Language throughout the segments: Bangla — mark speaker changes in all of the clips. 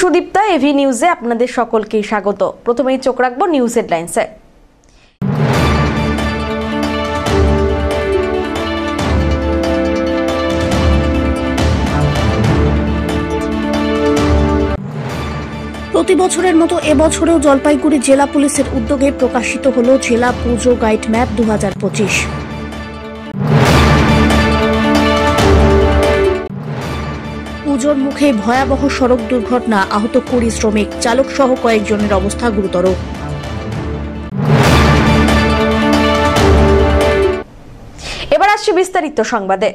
Speaker 1: সুদীপ্তা, এভি নিউজে আপনাদের সকলকে স্বাগত। প্রথমেই চোখ রাখবো নিউজ হেডলাইন্সে।
Speaker 2: প্রতি বছরের মতো এবছরেও জলপাইগুড়ি জেলা পুলিশের উদ্যোগে প্রকাশিত হল জেলা পুজো গাইড ম্যাপ 2025। পুজোর মুখে ভয়াবহ সড়ক দুর্ঘটনা, আহত 20 শ্রমিক, চালক সহ কয়েকজনের অবস্থা গুরুতর।
Speaker 1: এবার আসছে বিস্তারিত সংবাদে।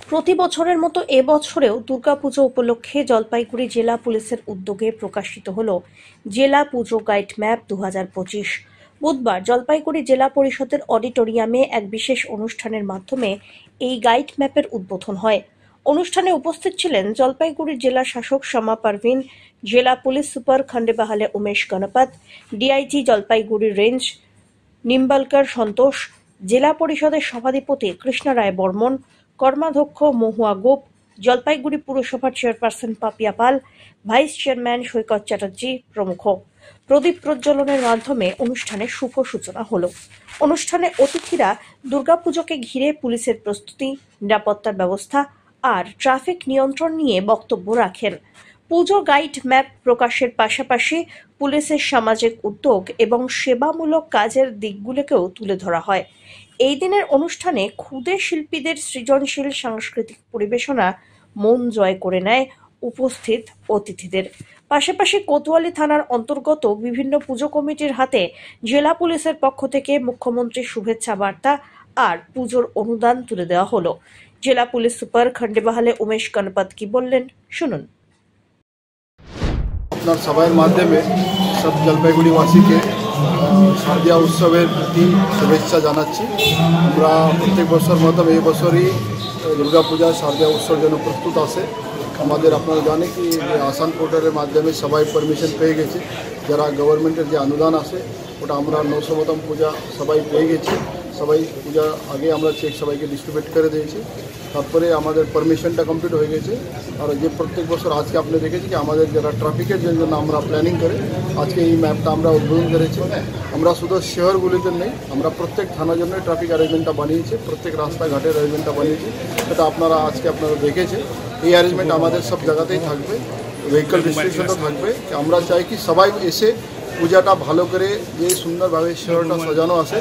Speaker 2: প্রতি বছরের মতো এবছরেও দুর্গাপুজো উপলক্ষে জলপাইগুড়ি জেলা পুলিশের উদ্যোগে প্রকাশিত হল জেলা পুজো গাইড ম্যাপ 2025। বুধবার জলপাইগুড়ি জেলা পরিষদের অডিটোরিয়ামে এক বিশেষ অনুষ্ঠানের মাধ্যমে এই গাইড ম্যাপের উদ্বোধন হয়। অনুষ্ঠানে উপস্থিত ছিলেন জলপাইগুড়ি জেলা শাসক শ্যামা পারভিন, জেলা police super Khandebahale Umesh Ganpat, DIG Jalpaiguri range Nimbalkar Santosh, জেলা পরিষদের সভাধিপতি কৃষ্ণা রায় বর্মন, কর্মাধ্যক্ষ মহুয়া গোপ, জলপাইগুড়ি পুরসভার চেয়ারপারসন পাপিয়া পাল, ভাইস চেয়ারম্যান সৈকত চ্যাটার্জি প্রমুখ। প্রদীপ প্রজ্বলনের মাধ্যমে অনুষ্ঠানের শুভ সূচনা হল। অনুষ্ঠানে অতিথিরা দুর্গাপুজোকে ঘিরে পুলিশের প্রস্তুতি, নিরাপত্তার ব্যবস্থা আর ট্রাফিক নিয়ন্ত্রণ নিয়ে বক্তব্য রাখেন। পুজো গাইড ম্যাপ প্রকাশের পাশাপাশি পুলিশের সামাজিক উদ্যোগ এবং সেবামূলক কাজের দিকগুলোকেও তুলে ধরা হয়। এই দিনের অনুষ্ঠানে ক্ষুদে শিল্পীদের সৃজনশীল সাংস্কৃতিক পরিবেশনা মন জয় করে নেয় উপস্থিত অতিথিদের। পাশাপাশি কোতোয়ালি থানার অন্তর্গত বিভিন্ন পুজো কমিটির হাতে জেলা পুলিশের পক্ষ থেকে মুখ্যমন্ত্রীর শুভেচ্ছা বার্তা আর পুজোর অনুদান তুলে দেওয়া হলো। জেলা পুলিশ সুপার খন্ডেবাহালে উমেশ গণপত কি বললেন শুনুন।
Speaker 3: আপনার সবার মাধ্যমে সব জলপাইগুড়িবাসীকে শারদীয়া উৎসবের প্রতি শুভেচ্ছা জানাচ্ছি। আমরা প্রত্যেক বছর মতো এই বছরই দুর্গাপূজা শারদীয়া উৎসবের জন্য প্রস্তুত আছে। আমাদের আপনারা জানে কি আসান পোর্টালের মাধ্যমে সবাই পারমিশন পেয়ে গেছে। যারা গভর্নমেন্টের যে অনুদান আছে ওটা আমরা 900তম পূজা সবাই পেয়ে গেছি। সবাই পূজা আগে আমরা চেক সবাইকে ডিস্ট্রিবিউট করে দিয়েছি। তারপরে আমাদের পারমিশনটা কমপ্লিট হয়ে গেছে। আর যে প্রত্যেক বছর আজকে আপনি দেখেছি কি আমাদের যারা ট্রাফিকের জন্য আমরা প্ল্যানিং করে আজকে এই ম্যাপটা আমরা উদ্বোধন করেছি। আমরা শুধু শহরগুলিতে নেই, আমরা প্রত্যেক থানার জন্য ট্রাফিক অ্যারেঞ্জমেন্টটা বানিয়েছি, প্রত্যেক রাস্তাঘাটের অ্যারেঞ্জমেন্টটা বানিয়েছি। এটা আপনারা আজকে দেখেছেন। এই অ্যারেঞ্জমেন্ট আমাদের সব জায়গাতেই থাকবে, ভেহিকল রেস্ট্রিকশনও থাকবে। আমরা চাই কি সবাই এসে পূজাটা ভালো করে যে সুন্দরভাবে শহরটা সাজানো আছে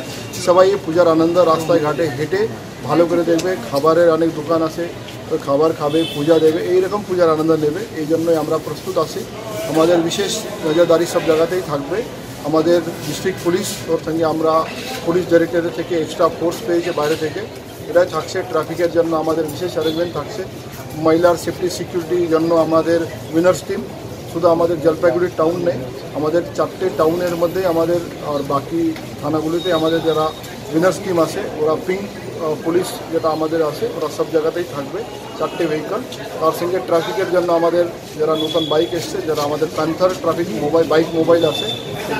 Speaker 3: সবাই এই পূজার আনন্দ রাস্তায় ঘাটে হেঁটে ভালো করে দেখবে। খাবারের অনেক দোকান আছে, তো খাবার খাবে, পূজা দেবে, এইরকম পূজার আনন্দ নেবে। এই জন্যই আমরা প্রস্তুত আছি। আমাদের বিশেষ নজরদারি সব জায়গাতেই থাকবে। আমাদের ডিস্ট্রিক্ট পুলিশ ওর সঙ্গে আমরা পুলিশ ডাইরেক্টরেট থেকে এক্সট্রা ফোর্স পেয়েছে বাইরে থেকে। এটা থাকছে ট্রাফিকের জন্য আমাদের বিশেষ অ্যারেঞ্জমেন্ট থাকছে। মহিলার সেফটি সিকিউরিটির জন্য আমাদের উইনার্স টিম, শুধু আমাদের জলপাইগুড়ি টাউন নেই, আমাদের 4টে টাউনের মধ্যে আমাদের আর বাকি থানাগুলিতে আমাদের যারা উইনার্স টিম আছে ওরা পিঙ্ক পুলিশ যেটা আমাদের আছে ওরা সব জায়গাতেই থাকবে। 4টে ভেহিকল, তার সঙ্গে ট্রাফিকের জন্য আমাদের যারা নতুন বাইক এসছে, যারা আমাদের প্যান্থার ট্রাফিক মোবাইল আছে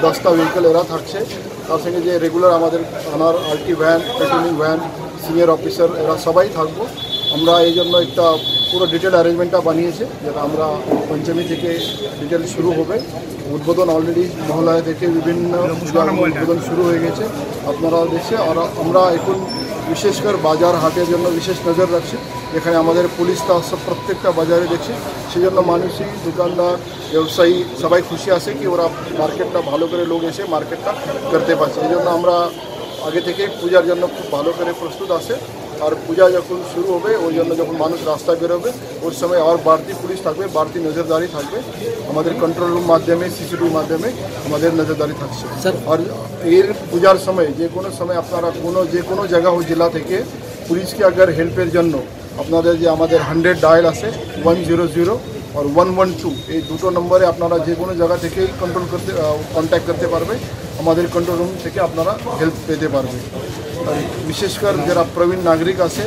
Speaker 3: 10টা ভেহিকল এরা থাকছে। তার সঙ্গে যে রেগুলার আমাদের থানার RT van, patrolling van, senior officer এরা সবাই থাকবো। আমরা এই জন্য একটা পুরো ডিটেল অ্যারেঞ্জমেন্টটা বানিয়েছে, যেটা আমরা পঞ্চমী থেকে ডিটেল শুরু হবে। উদ্বোধন অলরেডি মহলায় থেকে বিভিন্ন উদ্বোধন শুরু হয়ে গেছে, আপনারা দেখছে। আর আমরা এখন বিশেষ করে বাজার হাটের জন্য বিশেষ নজর রাখছি, যেখানে আমাদের পুলিশটা সব প্রত্যেকটা বাজারে দেখছে। সেই জন্য মানুষই, দোকানদার, ব্যবসায়ী সবাই খুশি আছে কি ওরা মার্কেটটা ভালো করে লোক এসে মার্কেটটা করতে পারছে। এই জন্য আমরা আগে থেকেই পূজার জন্য খুব ভালো করে প্রস্তুত আছে। আর পূজা যখন শুরু হবে ওই জন্য যখন মানুষ রাস্তায় বেরোবে ওই সময় আর বাড়তি পুলিশ থাকবে, বাড়তি নজরদারি থাকবে। আমাদের কন্ট্রোল রুম মাধ্যমে, সিসিটিভি মাধ্যমে আমাদের নজরদারি থাকছে। আর এর পূজার সময় যে কোনো সময় আপনারা যে কোনো জায়গা ও জেলা থেকে পুলিশকে আগার হেল্পের জন্য আপনাদের যে আমাদের 100 ডায়াল আছে 100 আর 112, এই দুটো নম্বরে আপনারা যে কোনো জায়গা থেকেই কন্ট্যাক্ট করতে পারবে। আমাদের কন্ট্রোল রুম থেকে আপনারা হেল্প পেতে পারবে। আর বিশেষ করে যারা প্রবীণ নাগরিক আছে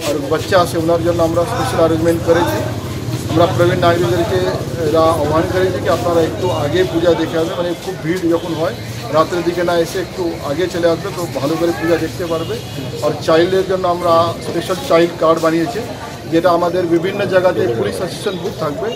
Speaker 3: আর বাচ্চা আছে ওনার জন্য আমরা স্পেশাল অ্যারেঞ্জমেন্ট করেছি। আমরা প্রবীণ নাগরিকদেরকে এরা আহ্বান করেছি কি আপনারা একটু আগে পূজা দেখে আসবে, মানে খুব ভিড় যখন হয় রাতের দিকে না এসে একটু আগে চলে আসবে তো ভালো করে পূজা দেখতে পারবে। আর চাইল্ডের জন্য আমরা স্পেশাল চাইল্ড কার্ড বানিয়েছি, যেটা আমাদের বিভিন্ন জায়গাতে পুলিশ অ্যাসিস্ট্যান্ট বুথ থাকবে,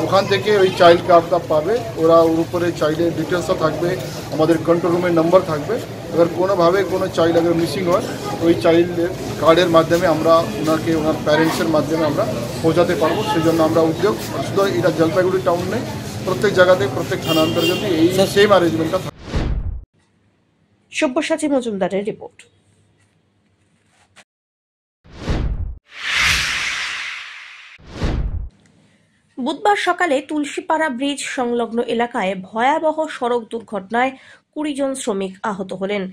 Speaker 3: ওখান থেকে ওই চাইল্ড কার্ডটা পাবে। ওরা ওর উপরে চাইল্ডের ডিটেলসও থাকবে, আমাদের কন্ট্রোল রুমের নম্বর থাকবে। এবার কোনোভাবে কোনো চাইল্ড আগে মিসিং হয়, ওই চাইল্ডের কার্ডের মাধ্যমে আমরা ওনাকে ওনার প্যারেন্টসের মাধ্যমে আমরা পৌঁছাতে পারবো। সেই জন্য আমরা উদ্যোগ, শুধু এটা জলপাইগুড়ি টাউন নেই, প্রত্যেক জায়গাতে প্রত্যেক থানা অন্তর্গত এই সেম অ্যারেঞ্জমেন্টটা থাকে।
Speaker 2: সব্যসাচী মজুমদারের রিপোর্ট। বুধবার সকালে তুলসীপাড়া ব্রিজ সংলগ্ন এলাকায় ভয়াবহ সড়ক দুর্ঘটনায় 20 জন শ্রমিক আহত হলেন।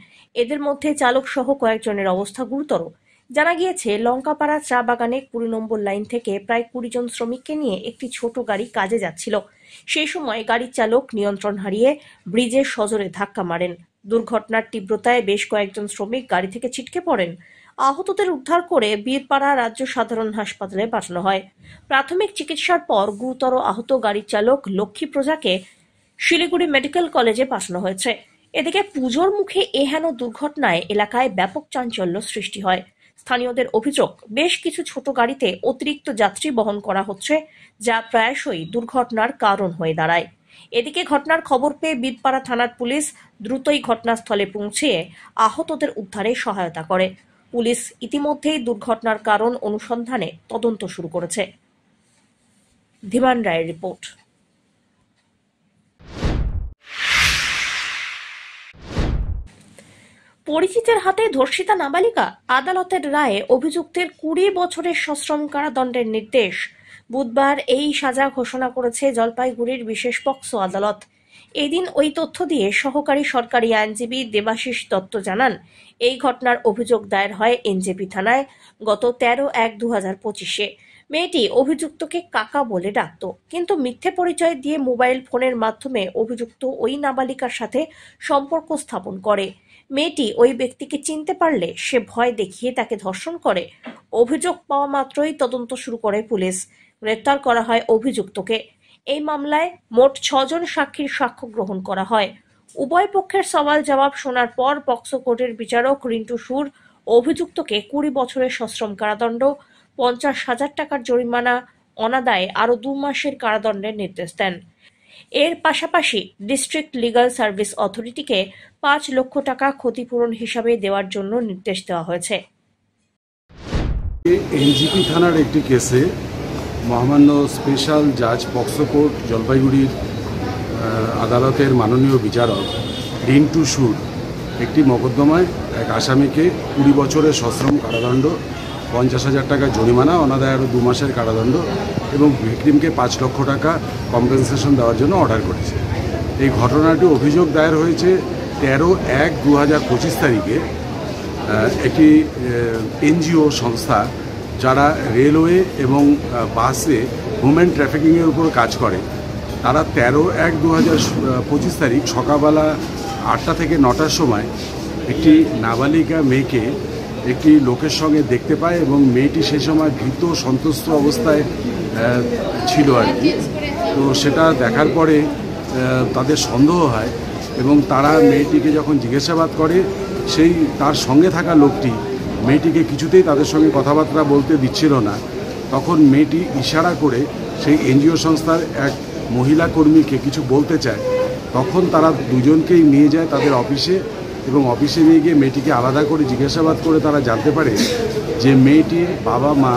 Speaker 2: এদের মধ্যে চালক সহ কয়েকজনের অবস্থা গুরুতর। জানা গিয়েছে, লঙ্কাপাড়া চা বাগানে 20 নম্বর লাইন থেকে প্রায় 20 জন শ্রমিককে নিয়ে একটি ছোট গাড়ি কাজে যাচ্ছিল। সেই সময় গাড়ির চালক নিয়ন্ত্রণ হারিয়ে ব্রিজের সজোরে ধাক্কা মারেন। দুর্ঘটনার তীব্রতায় বেশ কয়েকজন শ্রমিক গাড়ি থেকে ছিটকে পড়েন। আহতদের উদ্ধার করে বীরপাড়া রাজ্য সাধারণ হাসপাতালে পাঠানো হয়। প্রাথমিক চিকিৎসার পর গুরুতর আহত গাড়ির চালক লক্ষ্মী প্রজাকে শিলিগুড়ি মেডিকেল কলেজে পাঠানো হয়েছে। এদিকে পুজোর মুখে এহেন দুর্ঘটনায় এলাকায় ব্যাপক চাঞ্চল্য সৃষ্টি হয়। স্থানীয়দের অভিযোগ, বেশ কিছু ছোট গাড়িতে অতিরিক্ত যাত্রী বহন করা হচ্ছে, যা প্রায়শই দুর্ঘটনার কারণ হয়ে দাঁড়ায়। এদিকে ঘটনার খবর পেয়ে বীরপাড়া থানার পুলিশ দ্রুতই ঘটনাস্থলে পৌঁছে আহতদের উদ্ধারে সহায়তা করে। পুলিশ ইতিমধ্যেই দুর্ঘটনার কারণ অনুসন্ধানে তদন্ত শুরু করেছে। ধীমান রায়ের রিপোর্ট। পরিচিতের হাতে ধর্ষিতা নাবালিকা, আদালতের রায়ে অভিযুক্তের 20 বছরের সশ্রম কারাদণ্ডের নির্দেশ। বুধবার এই সাজা ঘোষণা করেছে জলপাইগুড়ির বিশেষ পক্সো আদালত। এদিন ওই তথ্য দিয়ে সহকারী সরকারি আইনজীবী দেবাশিস দত্ত জানান, এই ঘটনার অভিযোগ দায়ের হয় এনজেপি থানায় গত 13/1/2025-এ। মেয়েটি অভিযুক্তকে কাকা বলে ডাকত, কিন্তু মিথ্যে পরিচয় দিয়ে মোবাইল ফোনের মাধ্যমে অভিযুক্ত ওই নাবালিকার সাথে সম্পর্ক স্থাপন করে। মেয়েটি ওই ব্যক্তিকে চিনতে পারলে সে ভয় দেখিয়ে তাকে ধর্ষণ করে। অভিযোগ পাওয়া মাত্রই তদন্ত শুরু করে পুলিশ। গ্রেপ্তার করা হয় অভিযুক্তকে। এই মামলায় মোট 6 জন সাক্ষীর সাক্ষ্য গ্রহণ করা হয়। উভয় পক্ষের সওয়াল জবাব শোনার পর পক্সো কোর্টের বিচারক রিন্টু সুর অভিযুক্তকে 20 বছরের সশ্রম কারাদণ্ড, 50,000 টাকার জরিমানা, অনাদায়ে আরও 2 মাসের কারাদণ্ডের নির্দেশ দেন। এর পাশাপাশি ডিস্ট্রিক্ট লিগ্যাল সার্ভিস অথরিটিকে 5 লক্ষ টাকা ক্ষতিপূরণ হিসাবে দেওয়ার জন্য নির্দেশ দেওয়া হয়েছে।
Speaker 4: এনজিপি থানার একটি কেসে মহামান্য স্পেশাল জাজ পক্সো কোর্ট জলপাইগুড়ির আদালতের মাননীয় বিচারক রিন্টু সুর একটি মকদ্দমায় এক আসামিকে 20 বছরের সশ্রম কারাদণ্ড, 50,000 টাকা জরিমানা, অনাদায়ে আরও 2 মাসের কারাদণ্ড এবং ভিকটিমকে 5 লক্ষ টাকা কম্পেনসেশন দেওয়ার জন্য অর্ডার করেছে। এই ঘটনাটি অভিযোগ দায়ের হয়েছে 13/1/2025 তারিখে একটি এনজিও সংস্থা যারা রেলওয়ে এবং বাসে হিউম্যান ট্রাফিকিংয়ের উপর কাজ করে। তারা 13/1/2025 তারিখ সকালবেলা 8টা থেকে 9টার সময় একটি নাবালিকা মেয়েকে একটি লোকের সঙ্গে দেখতে পায় এবং মেয়েটি সেই সময় ভীত সন্ত্রস্ত অবস্থায় ছিল আর কি। তো সেটা দেখার পরে তাদের সন্দেহ হয় এবং তারা মেয়েটিকে যখন জিজ্ঞাসাবাদ করে, সেই তার সঙ্গে থাকা লোকটি মেয়েটিকে কিছুতেই তাদের সঙ্গে কথাবার্তা বলতে দিচ্ছিল না। তখন মেয়েটি ইশারা করে সেই এনজিও সংস্থার এক মহিলা কর্মীকে কিছু বলতে চায়। তখন তারা দুজনকেই নিয়ে যায় তাদের অফিসে এবং অফিসে নিয়ে গিয়ে মেয়েটিকে আলাদা করে জিজ্ঞাসাবাদ করে তারা জানতে পারে যে মেয়েটির বাবা মা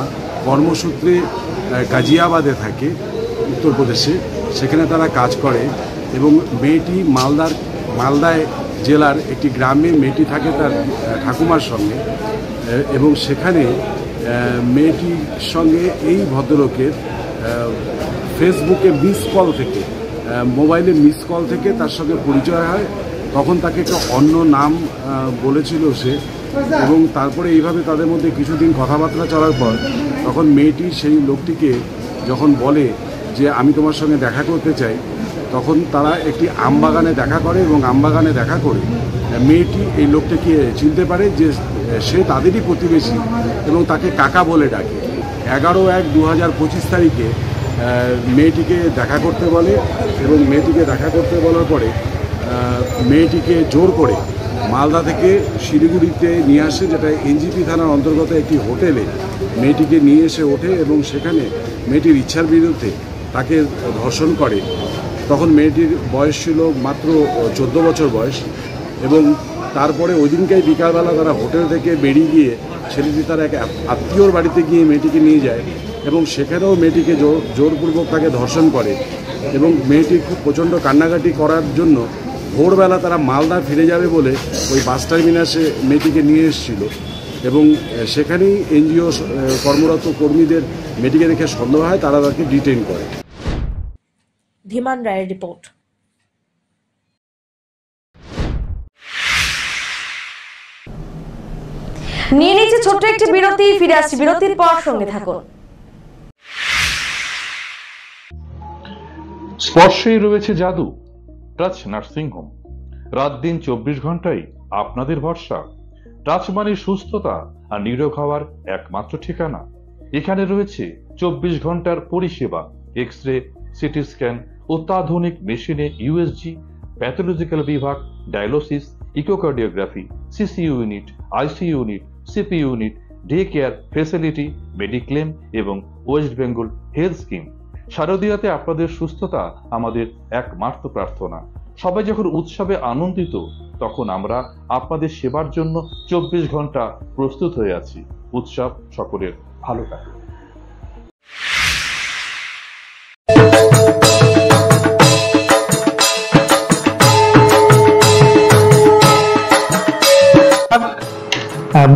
Speaker 4: কর্মসূত্রে গাজিয়াবাদে থাকে, উত্তরপ্রদেশে, সেখানে তারা কাজ করে এবং মেয়েটি মালদায় জেলার একটি গ্রামে মেয়েটি থাকে তার ঠাকুমার সঙ্গে এবং সেখানে মেয়েটির সঙ্গে এই ভদ্রলোকের ফেসবুকে মিস কল থেকে, মোবাইলে মিস কল থেকে তার সঙ্গে পরিচয় হয়। তখন তাকে একটা অন্য নাম বলেছিল সে এবং তারপরে এইভাবে তাদের মধ্যে কিছুদিন কথাবার্তা চলার পর তখন মেয়েটি সেই লোকটিকে যখন বলে যে আমি তোমার সঙ্গে দেখা করতে চাই, তখন তারা একটি আমবাগানে দেখা করে এবং আমবাগানে দেখা করে মেয়েটি এই লোকটিকে চিনতে পারে যে সে তাদেরই প্রতিবেশী এবং তাকে কাকা বলে ডাকে। 11/1/2025 তারিখে মেয়েটিকে দেখা করতে বলে এবং মেয়েটিকে দেখা করতে বলার পরে মেয়েটিকে জোর করে মালদা থেকে শিলিগুড়িতে নিয়ে আসে, যেটা এনজিপি থানার অন্তর্গত একটি হোটেলে মেয়েটিকে নিয়ে এসে ওঠে এবং সেখানে মেয়েটির ইচ্ছার বিরুদ্ধে তাকে ধর্ষণ করে। তখন মেয়েটির বয়স ছিল মাত্র 14 বছর বয়স এবং তারপরে ওই দিনকাই বিকালবেলা তারা হোটেল থেকে বেরিয়ে গিয়ে ছেলেটি তার এক আত্মীয়র বাড়িতে গিয়ে মেয়েটিকে নিয়ে যায় এবং সেখানেও মেয়েটিকে জোরপূর্বক তাকে ধর্ষণ করে এবং মেয়েটি খুব প্রচণ্ড কান্নাকাটি করার জন্য ভোরবেলা তারা মালদা ফিরে যাবে বলে ওই বাস টার্মিনাসে মেয়েটিকে নিয়ে এসেছিল এবং সেখানেই এনজিও কর্মরত কর্মীদের মেয়েটিকে দেখে সন্দেহ হয়, তারা তাকে ডিটেইন করে।
Speaker 2: ধীমান রায়ের রিপোর্ট।
Speaker 1: নিয়ে নিচ্ছে ছোট্ট একটি বিরতি, ফিরে আসছি বিরতির পর, সঙ্গে থাকুন।
Speaker 5: স্পর্শেই রয়েছে জাদু। টাচ নার্সিং হোম, রাত দিন 24 ঘন্টাই আপনাদের ভরসা। টাচ মানে সুস্থতা আর নিরোগ হওয়ার একমাত্র ঠিকানা। এখানে রয়েছে 24 ঘন্টার পরিষেবা, এক্স-রে, সিটি স্ক্যান, অত্যাধুনিক মেশিনে ইউএসজি, প্যাথোলজিক্যাল বিভাগ, dialysis, echocardiography, CC unit, IC unit, CP unit, day care facility, mediclaim এবং ওয়েস্ট বেঙ্গল হেলথ স্কিম। শারদীয়াতে আপনাদের সুস্থতা আমাদের একমাত্র প্রার্থনা। সবাই যখন উৎসবে আনন্দিত, তখন আমরা আপনাদের সেবার জন্য 24 ঘন্টা প্রস্তুত হয়ে আছি। উৎসব সকলের ভালো কাটুক।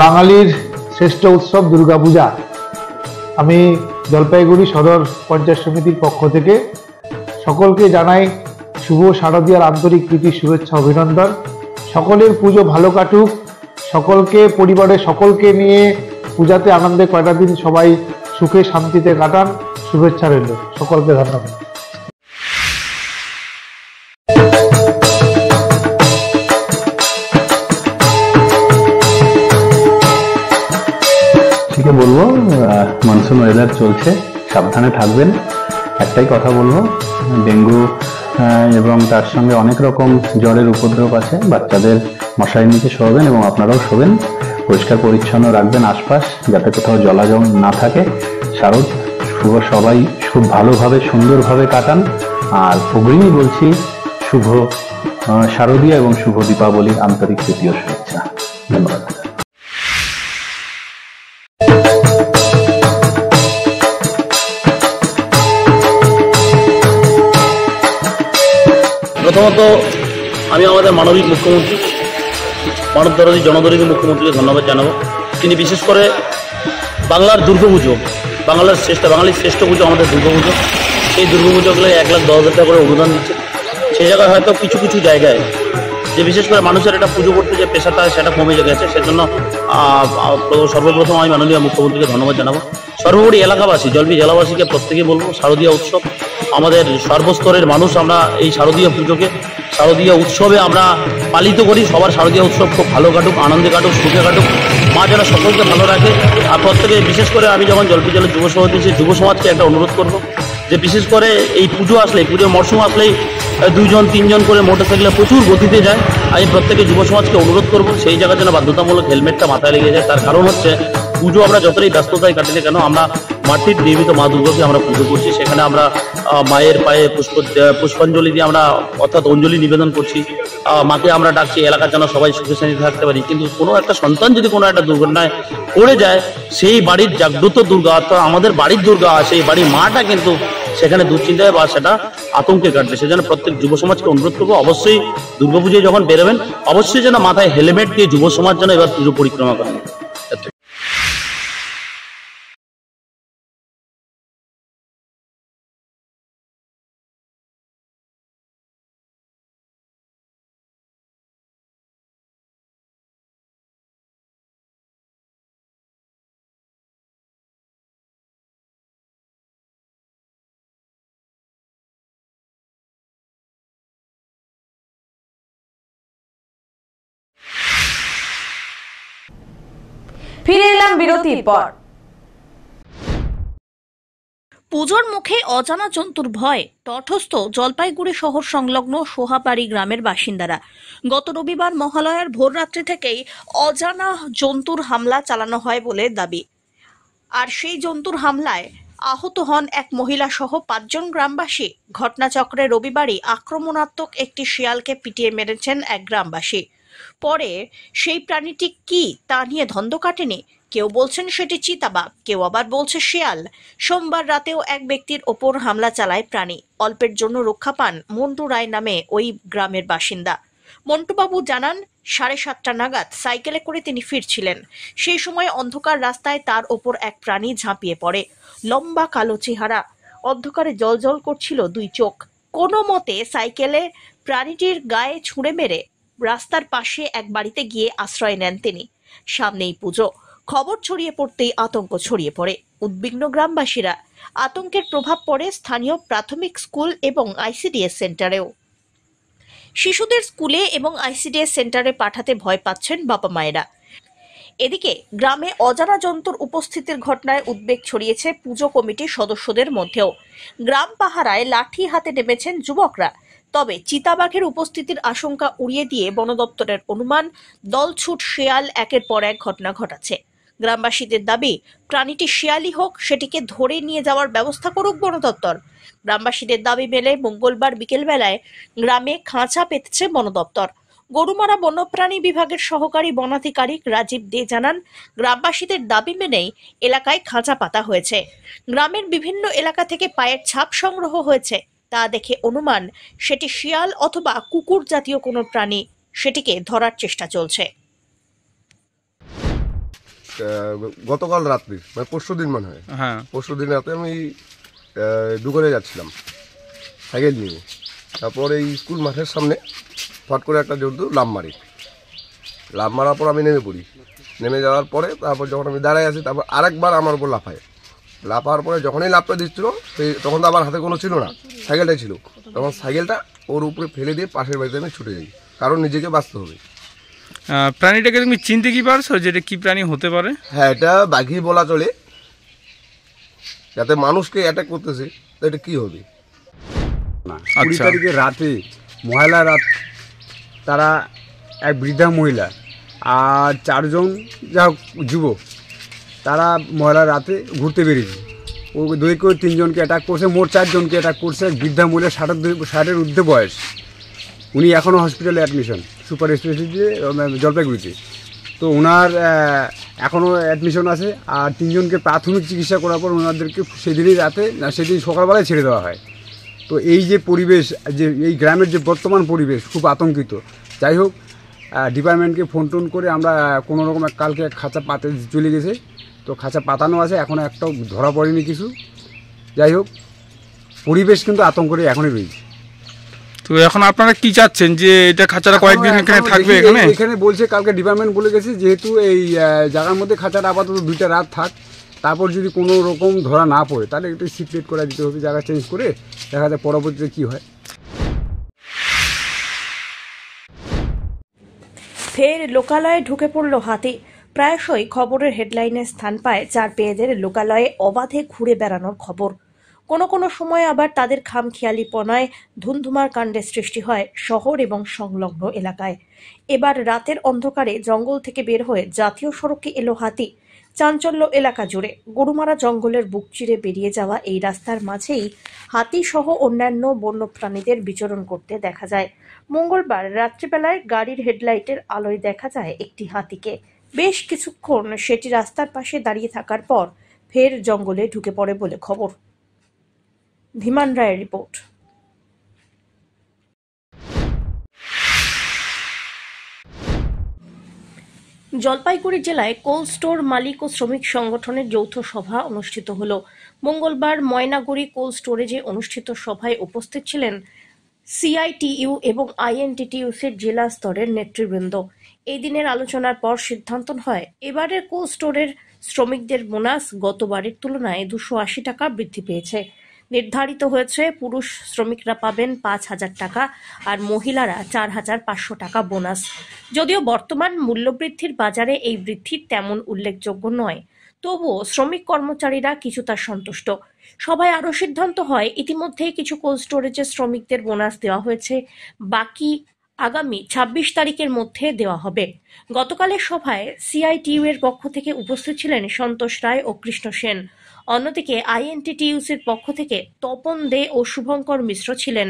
Speaker 6: বাঙালির শ্রেষ্ঠ উৎসব দুর্গাপূজা। আমি জলপাইগুড়ি সদর পঞ্চায়েত সমিতির পক্ষ থেকে সকলকে জানাই শুভ শারদীয়ার আন্তরিক প্রীতি, শুভেচ্ছা, অভিনন্দন। সকলের পুজো ভালো কাটুক, সকলকে পরিবারের সকলকে নিয়ে পূজাতে আনন্দে কয়টা দিন সবাই সুখে শান্তিতে কাটান, শুভেচ্ছা রইল। সকলকে ধন্যবাদ।
Speaker 7: ঠিক বলবো, মনসুন ওয়েদার চলছে, সাবধানে থাকবেন। একটাই কথা বলবো, ডেঙ্গু এবং তার সঙ্গে অনেক রকম জ্বরের উপদ্রব আছে। বাচ্চাদের মশারি নিচে শোবেন এবং আপনারাও শোবেন। পরিষ্কার পরিচ্ছন্ন রাখবেন আশপাশ, যাতে কোথাও জলাজল না থাকে। শারদ শুভ, সবাই খুব ভালোভাবে সুন্দরভাবে কাটান। আর অগ্রিমই বলছি শুভ শারদীয়া এবং শুভ দীপাবলির আন্তরিক প্রীতি ও শুভেচ্ছা। ধন্যবাদ।
Speaker 8: প্রথমত আমি আমাদের মানবিক মুখ্যমন্ত্রী, মানবদরদী জনদরদী মুখ্যমন্ত্রীকে ধন্যবাদ জানাবো। তিনি বিশেষ করে বাংলার দুর্গাপুজো, বাংলার বাঙালির শ্রেষ্ঠ পুজো আমাদের দুর্গাপুজো, সেই দুর্গাপুজোগুলো 1,10,000 টাকা করে অনুদান দিচ্ছে। সেই জায়গায় হয়তো কিছু কিছু জায়গায় যে বিশেষ করে মানুষের একটা পুজো করতে যে পেশাটা সেটা কমে গেছে, সেজন্য সর্বপ্রথম আমি মাননীয় মুখ্যমন্ত্রীকে ধন্যবাদ জানাবো। সর্বোপরি এলাকাবাসী, জলপি জেলাবাসীকে প্রত্যেকে বলবো, শারদীয়া উৎসব আমাদের সর্বস্তরের মানুষ আমরা এই শারদীয় পুজোকে, শারদীয় উৎসবে আমরা পালিত করি। সবার শারদীয় উৎসব খুব ভালো কাটুক, আনন্দে কাটুক, সুখে কাটুক, মা যেন সকলকে ভালো রাখে। আর প্রত্যেকে বিশেষ করে আমি যখন জলপি জেলার যুব সভাপতি, সেই যুব সমাজকে একটা অনুরোধ করবো যে বিশেষ করে এই পুজো আসলেই, পুজোর মরশুম আসলেই 2-3 করে মোটরসাইকেলে প্রচুর গতিতে যায়। আমি প্রত্যেকে যুব সমাজকে অনুরোধ করবো সেই জায়গায় যেন বাধ্যতামূলক হেলমেটটা মাথায় লেগে যায়। তার কারণ হচ্ছে পুজো আমরা যতটাই ব্যস্ততায় কাটিনি কেন, আমরা মাটির নির্মিত মা দুর্গাকে আমরা পুজো করছি। সেখানে আমরা মায়ের পায়ে পুষ্পাঞ্জলি দিয়ে আমরা অর্থাৎ অঞ্জলি নিবেদন করছি। মাকে আমরা ডাকছি এলাকার যেন সবাই সুখে শান্তিতে থাকতে পারি। কিন্তু কোনো একটা সন্তান যদি কোনো একটা দুর্ঘটনায় পড়ে যায়, সেই বাড়ির জাগ্রত দুর্গা অর্থাৎ আমাদের বাড়ির দুর্গা, সেই বাড়ির মাটা কিন্তু সেখানে দুশ্চিন্তায় বা সেটা আতঙ্কে কাটবে। সেজন্য প্রত্যেক যুব সমাজকে অনুরোধ করবো, অবশ্যই দুর্গাপুজোয় যখন বেরোবেন অবশ্যই যেন মাথায় হেলমেট দিয়ে যুব সমাজ যেন এবার পুজো পরিক্রমা করেন।
Speaker 1: ফিরে এলাম বিরতির পর।
Speaker 2: পুজোর মুখে অজানা জন্তুর ভয় তটস্থ জলপাইগুড়ি শহর সংলগ্ন সোহাবাড়ি গ্রামের বাসিন্দারা। গত রবিবার মহালয়ার ভোররাত্রি থেকেই অজানা জন্তুর হামলা চালানো হয় বলে দাবি। আর সেই জন্তুর হামলায় আহত হন এক মহিলা সহ 5 জন গ্রামবাসী। ঘটনাচক্রে রবিবারই আক্রমণাত্মক একটি শিয়ালকে পিটিয়ে মেরেছেন এক গ্রামবাসী। পরে সেই প্রাণীটি কি তা নিয়ে ধন্দ কাটেনি। কেউ বলছেন সেটি চিতাবাঘ, কেউ আবার বলছে শিয়াল। সোমবার রাতেও এক ব্যক্তির ওপর হামলা চালায় প্রাণী। অল্পের জন্য রক্ষা পান মন্টু রায় নামে ওই গ্রামের বাসিন্দা। মন্টুবাবু জানান, 7:30টা নাগাদ সাইকেলে করে তিনি ফিরছিলেন। সেই সময় অন্ধকার রাস্তায় তার ওপর এক প্রাণী ঝাঁপিয়ে পড়ে। লম্বা কালো চেহারা, অন্ধকারে জ্বলজ্বল করছিল 2 চোখ। কোনো মতে সাইকেলে প্রাণীটির গায়ে ছুঁড়ে মেরে রাস্তার পাশে এক বাড়িতে গিয়ে আশ্রয় নেন তিনি। সামনেই পুজো। খবর ছড়িয়ে পড়তেই আতঙ্ক ছড়িয়ে পড়ে উদ্বিগ্ন গ্রামবাসীরা। আতঙ্কের প্রভাব পড়ে স্থানীয় প্রাথমিক স্কুল এবং আইসিডিএস সেন্টারেও। শিশুদের স্কুলে এবং আইসিডিএস সেন্টারে পাঠাতে ভয় পাচ্ছেন বাবা মায়েরা। এদিকে গ্রামে অজানা জন্তুর উপস্থিতির ঘটনায় উদ্বেগ ছড়িয়েছে পুজো কমিটির সদস্যদের মধ্যেও। গ্রাম পাহারায় লাঠি হাতে নেমেছেন যুবকরা। তবে চিতাবাঘের উপস্থিতির আশঙ্কা উড়িয়ে দিয়ে বন দপ্তরের অনুমান, দলছুট শিয়াল একের পর এক ঘটনা ঘটাচ্ছে। গ্রামবাসীদের দাবি, প্রাণীটি শিয়ালই হোক, সেটিকে ধরে নিয়ে যাওয়ার ব্যবস্থা করুক বন দপ্তর। গ্রামবাসীদের দাবি মেলে মঙ্গলবার বিকেলবেলায় গ্রামে খাঁচা পেতেছে বন দপ্তর। গরুমারা বন্যপ্রাণী বিভাগের সহকারী বনাধিকারিক রাজীব দে জানান, গ্রামবাসীদের দাবি মেনেই এলাকায় খাঁচা পাতা হয়েছে। গ্রামের বিভিন্ন এলাকা থেকে পায়ের ছাপ সংগ্রহ হয়েছে। তা দেখে অনুমান সেটি শিয়াল অথবা কুকুর জাতীয় কোনো প্রাণী। সেটিকে ধরার চেষ্টা চলছে।
Speaker 9: গতকাল রাত্রি মানে পরশুদিন মনে হয়, পরশুদিন রাতে আমি দুপুরে যাচ্ছিলাম সাইকেল নিয়ে। তারপরে এই স্কুল মাঠের সামনে ফট করে একটা জন্তু লাফ মারার পর আমি নেমে পড়ি। নেমে যাওয়ার পরে তারপর যখন আমি দাঁড়ায় আছি, তারপর আরেকবার আমার উপর লাফার পরে যখনই লাফটা দিচ্ছিল তখন তো আমার হাতে কোনো ছিল না, সাইকেলটাই ছিল। তখন সাইকেলটা ওর উপরে ফেলে দিয়ে পাশের বাড়িতে আমি ছুটে যাই, কারণ নিজেকে বাঁচতে হবে।
Speaker 10: প্রাণীটাকে তুমি চিনতে কি পারছো যে এটা কি প্রাণী হতে পারে?
Speaker 9: হ্যাঁ, এটা বাঘই বলা চলে। যাতে মানুষকে অ্যাটাক করতেছে, তো এটা কি হবে?
Speaker 11: 20 তারিখে রাতে মহিলা রাত, তারা এক বৃদ্ধা মহিলা আর 4 জন যা যুবক, তারা মহিলা রাতে ঘুরতে বেরিয়েছে। ও 2 করে 3 জনকে অ্যাটাক করছে, মোট 4 জনকে অ্যাটাক করছে। এক বৃদ্ধা মহিলা 60-এর ঊর্ধ্বে বয়স, উনি এখনও হসপিটালে অ্যাডমিশন, সুপার স্পেশালিটি জলপাইগুড়িতে। তো ওনার এখনও অ্যাডমিশন আছে। আর 3 জনকে প্রাথমিক চিকিৎসা করার পর ওনাদেরকে সেদিনই রাতে না সেদিন সকালবেলায় ছেড়ে দেওয়া হয়। তো এই যে পরিবেশ, যে এই গ্রামের যে বর্তমান পরিবেশ, খুব আতঙ্কিত। যাই হোক, ডিপার্টমেন্টকে ফোন টোন করে আমরা কোনো রকম কালকে খাঁচা পাতে চলে গেছে। তো খাঁচা পাতানো আছে, এখনও একটাও ধরা পড়েনি কিছু। যাই হোক, পরিবেশ কিন্তু আতঙ্কে এখনই রয়েছে।
Speaker 10: তো এখন আপনারা কি চাচ্ছেন, যে এটা খাঁচাটা কয়েকদিন এখানে থাকবে?
Speaker 11: এখানে বলছে, কালকে ডিপার্টমেন্ট বলে গেছে, যেহেতু এই জায়গার মধ্যে খাঁচাটা আপাতত 2টা রাত থাক, তারপর যদি কোনো রকম ধরা না পড়ে তাহলে একটু সিক্রেট করে দিতে হবে, জায়গা চেঞ্জ করে, দেখা যায় পরবর্তীতে কি হয়।
Speaker 2: ফের লোকালয়ে ঢুকে পড়ল হাতি। প্রায়শই খবরের হেডলাইনে স্থান পায় 4 পেয়েদের লোকালয়ে অবাধে ঘুরে বেড়ানোর খবর। কোনো কোনো সময় আবার তাদের খামখেয়ালিপনায় ধুন্ধুমার কাণ্ডের সৃষ্টি হয় শহর এবং সংলগ্ন এলাকায়। এবার রাতের অন্ধকারে জঙ্গল থেকে বের হয়ে জাতীয় সড়কে এলো হাতি। চাঞ্চল্য এলাকা জুড়ে। গরুমারা জঙ্গলের বুক চিরে বেরিয়ে যাওয়া এই রাস্তার মাঝেই হাতি সহ অন্যান্য বন্যপ্রাণীদের বিচরণ করতে দেখা যায়। মঙ্গলবার রাত্রিবেলায় গাড়ির হেডলাইটের আলোয় দেখা যায় একটি হাতিকে। বেশ কিছুক্ষণ সেটি রাস্তার পাশে দাঁড়িয়ে থাকার পর ফের জঙ্গলে ঢুকে পড়ে বলে খবর। ধীমান রায়ের রিপোর্ট। জলপাইগুড়ি জেলায় কোল্ড স্টোর মালিক ও শ্রমিক সংগঠনের যৌথ সভা অনুষ্ঠিত হল। মঙ্গলবার ময়নাগুড়ি কোল্ড স্টোরেজে অনুষ্ঠিত সভায় উপস্থিত ছিলেন সিআইটিইউ এবং আইএনটিটিইউসির জেলা স্তরের নেতৃবৃন্দ। এই দিনের আলোচনার পর সিদ্ধান্ত হয়, এবারের কোল্ড স্টোরের শ্রমিকদের বোনাস গতবারের তুলনায় 280 টাকা বৃদ্ধি পেয়েছে। নির্ধারিত হয়েছে পুরুষ শ্রমিকরা পাবেন 5,000 টাকা আর মহিলারা 4,500 টাকা বোনাস। যদিও বর্তমান মূল্যবৃদ্ধির বাজারে এই বৃদ্ধি তেমন উল্লেখযোগ্য নয়, তবুও শ্রমিক কর্মচারীরা কিছুটা সন্তুষ্ট। সভায় আরও সিদ্ধান্ত হয়, ইতিমধ্যেই কিছু কোল্ড স্টোরেজের শ্রমিকদের বোনাস দেওয়া হয়েছে, বাকি আগামী 26 তারিখের মধ্যে দেওয়া হবে। গতকালের সভায় সিআইটিইউ এর পক্ষ থেকে উপস্থিত ছিলেন সন্তোষ রায় ও কৃষ্ণ সেন। অন্যদিকে আইএনটিটিইউসির পক্ষ থেকে তপন দে ও শুভঙ্কর মিশ্র ছিলেন।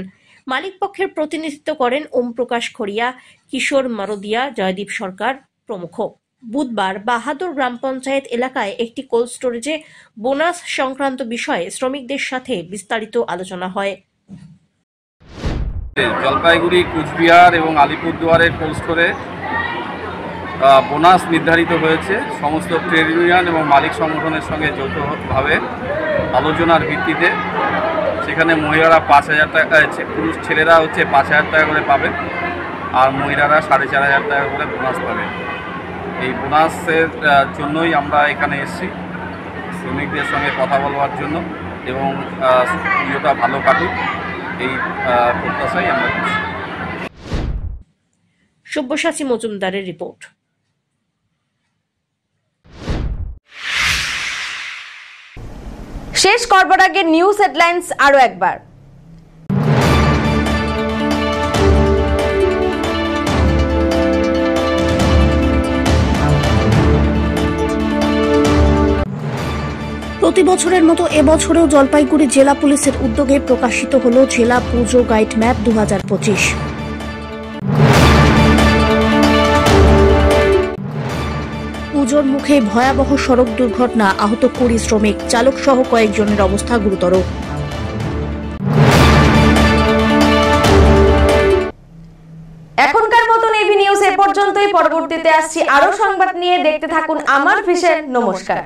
Speaker 2: মালিক পক্ষের প্রতিনিধিত্ব করেন ওম প্রকাশ খড়িয়া, কিশোর মারদিয়া, জয়দীপ সরকার প্রমুখ। বুধবার বাহাদুর গ্রাম পঞ্চায়েত এলাকায় একটি কোল্ড স্টোরেজে বোনাস সংক্রান্ত বিষয়ে শ্রমিকদের সাথে বিস্তারিত আলোচনা হয়।
Speaker 12: জলপাইগুড়ি, কুচবিহার এবং আলিপুরদুয়ারের কোল্ড স্টোরে বোনাস নির্ধারিত হয়েছে। সমস্ত ট্রেড ইউনিয়ন এবং মালিক সংগঠনের সঙ্গে যৌথভাবে আলোচনার ভিত্তিতে সেখানে মহিলারা 5,000 টাকা, পুরুষ ছেলেরা 5,000 টাকা করে পাবে আর মহিলারা 4,500 টাকা করে বোনাস পাবে। এই বোনাসের জন্যই আমরা এখানে এসেছি, শ্রমিকদের সঙ্গে কথা বলবার জন্য এবং পুজোটা ভালো কাটুক এই প্রত্যাশাই আমরা করছি।
Speaker 2: সব্যসাচী মজুমদারের রিপোর্ট।
Speaker 1: শেষ করবার আগে নিউজ হেডলাইন্স আরো একবার।
Speaker 2: প্রতি বছরের মতো এবছরেও জলপাইগুড়ি জেলা পুলিশের উদ্যোগে প্রকাশিত হলো জেলা পুজো গাইড ম্যাপ 2025। পুজোর মুখে ভয়াবহ সড়ক দুর্ঘটনা, আহত 20 শ্রমিক, চালক সহ কয়েকজনের অবস্থা গুরুতর।
Speaker 1: এখনকার মতন এভি নিউজ এ পর্যন্তই। পরবর্তীতে আসছি আরো সংবাদ নিয়ে। দেখতে থাকুন আমার ভিশন। নমস্কার।